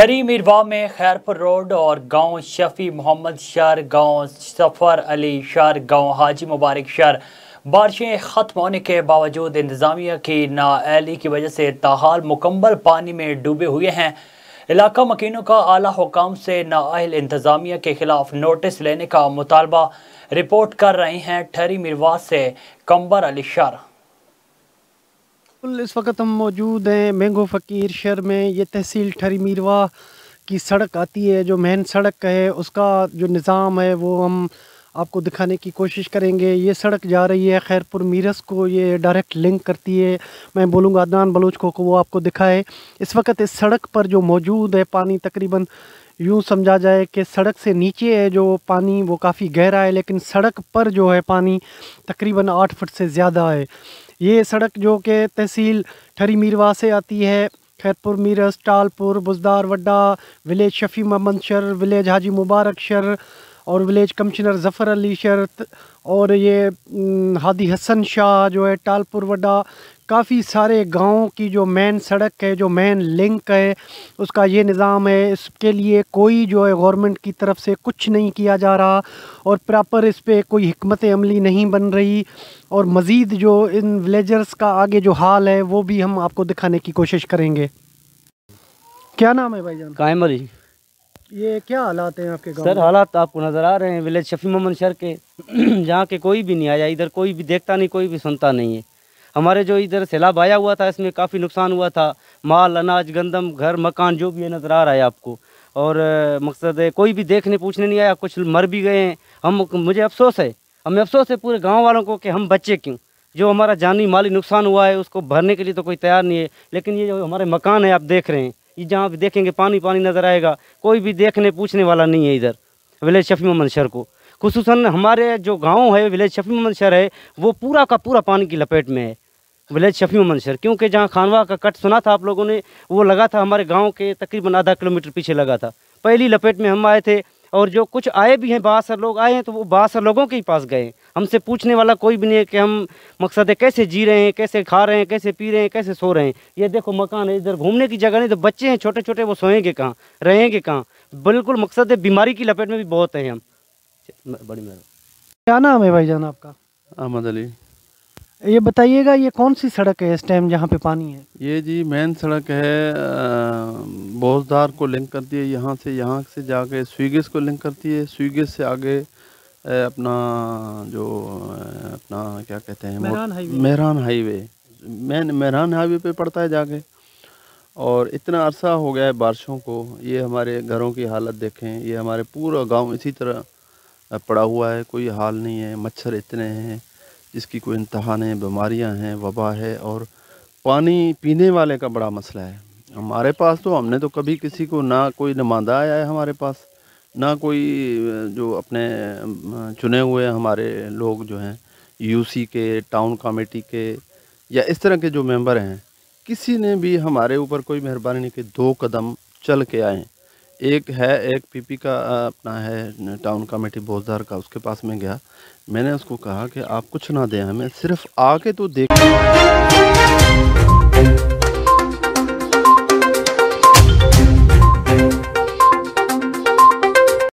ठरी मीरवा में खैरपुर रोड और गांव शफी मोहम्मद शहर, गांव सफ़र अली शहर, गांव हाजी मुबारक शहर बारिशें ख़त्म होने के बावजूद इंतज़ामिया की नाअहली की वजह से ताहाल मुकम्मल पानी में डूबे हुए हैं। इलाका मकीनों का आला हुकाम से नाअहल इंतज़ामिया के खिलाफ नोटिस लेने का मुतालबा। रिपोर्ट कर रहे हैं ठरी मीरवा से कंबर अली शहर। इस वक्त हम मौजूद हैं मैंगो फ़कीर शहर में। ये तहसील ठरी मीरवा की सड़क आती है, जो मेन सड़क है उसका जो निज़ाम है वो हम आपको दिखाने की कोशिश करेंगे। ये सड़क जा रही है खैरपुर मीरस को, ये डायरेक्ट लिंक करती है। मैं बोलूँगा अदनान बलूच को वो आपको दिखाए। इस वक्त इस सड़क पर जो मौजूद है पानी तकरीबन यूँ समझा जाए कि सड़क से नीचे है जो पानी वो काफ़ी गहरा है, लेकिन सड़क पर जो है पानी तकरीबन 8 फुट से ज़्यादा है। ये सड़क जो कि तहसील ठरी मीरवा से आती है, खैरपुर मीरस, टालपुर, बुजदार वड्डा, विलेज शफी मोहम्मद शहर, विलेज हाजी मुबारक शहर और विलेज कमिश्नर ज़फ़र अली शहर और ये हादी हसन शाह जो है टालपुर वड्डा, काफ़ी सारे गाँव की जो मेन सड़क है, जो मेन लिंक है, उसका ये निज़ाम है। इसके लिए कोई जो है गवर्नमेंट की तरफ से कुछ नहीं किया जा रहा और प्रॉपर इस पर कोई हिकमत अमली नहीं बन रही। और मज़ीद जो इन विलेजर्स का आगे जो हाल है वो भी हम आपको दिखाने की कोशिश करेंगे। क्या नाम है भाईजान? कायम अली। ये क्या हालात हैं आपके गाँव? सर हालात आपको नज़र आ रहे हैं विलेज शफी मोहम्मद शहर के, जहाँ के कोई भी नहीं आया, इधर कोई भी देखता नहीं, कोई भी सुनता नहीं है। हमारे जो इधर सैलाब आया हुआ था इसमें काफ़ी नुकसान हुआ था, माल, अनाज, गंदम, घर, मकान जो भी है नज़र आ रहा है आपको। और मकसद है कोई भी देखने पूछने नहीं आया, कुछ मर भी गए हैं। मुझे अफसोस है, हमें अफसोस है पूरे गाँव वालों को कि हम बच्चे क्यों, जो हमारा जानी माली नुकसान हुआ है उसको भरने के लिए तो कोई तैयार नहीं है। लेकिन ये जो हमारे मकान है आप देख रहे हैं, ये जहाँ भी देखेंगे पानी पानी नज़र आएगा, कोई भी देखने पूछने वाला नहीं है इधर विलेज शफी मोहम्मद शहर को। खुसूसन हमारे जो गांव है विलेज शफी मोहम्मद शहर है वो पूरा का पूरा पानी की लपेट में है विलेज शफी मोहम्मद शहर, क्योंकि जहाँ खानवा का कट सुना था आप लोगों ने, वो लगा था हमारे गाँव के तकरीबन आधा किलोमीटर पीछे लगा था। पहली लपेट में हम आए थे और जो कुछ आए भी हैं, 72 लोग आए हैं, तो वो 72 लोगों के ही पास गए। हमसे पूछने वाला कोई भी नहीं है कि हम मकसद है कैसे जी रहे हैं, कैसे खा रहे हैं, कैसे पी रहे हैं, कैसे सो रहे हैं। ये देखो मकान है, इधर घूमने की जगह नहीं, तो बच्चे हैं छोटे छोटे, वो सोएंगे कहाँ, रहेंगे कहाँ। बिल्कुल मकसद है बीमारी की लपेट में भी बहुत हैं हम। बड़ी मेहरबानी। क्या नाम है भाईजान आपका? अहमद अली। ये बताइएगा ये कौन सी सड़क है इस टाइम जहाँ पे पानी है? ये जी मेन सड़क है, बोजदार को लिंक करती है, यहाँ से जाके स्वीगिस को लिंक करती है। स्वीगिस से आगे अपना जो अपना क्या कहते हैं, मेहरान हाईवे, मेहरान हाईवे पे पड़ता है जाके। और इतना अरसा हो गया है बारिशों को, ये हमारे घरों की हालत देखें, ये हमारे पूरा गांव इसी तरह पड़ा हुआ है, कोई हाल नहीं है। मच्छर इतने हैं जिसकी कोई इंतहा नहीं, बीमारियां हैं, वबा है, और पानी पीने वाले का बड़ा मसला है हमारे पास। तो हमने तो कभी किसी को, ना कोई नुमाइंदा आया है हमारे पास, ना कोई जो अपने चुने हुए हमारे लोग जो हैं यूसी के, टाउन कमेटी के या इस तरह के जो मेंबर हैं, किसी ने भी हमारे ऊपर कोई मेहरबानी नहीं की। 2 कदम चल के आए। एक पीपी का अपना है टाउन कमेटी बोजदार का, उसके पास में गया, मैंने उसको कहा कि आप कुछ ना दें हमें, सिर्फ आके तो देख।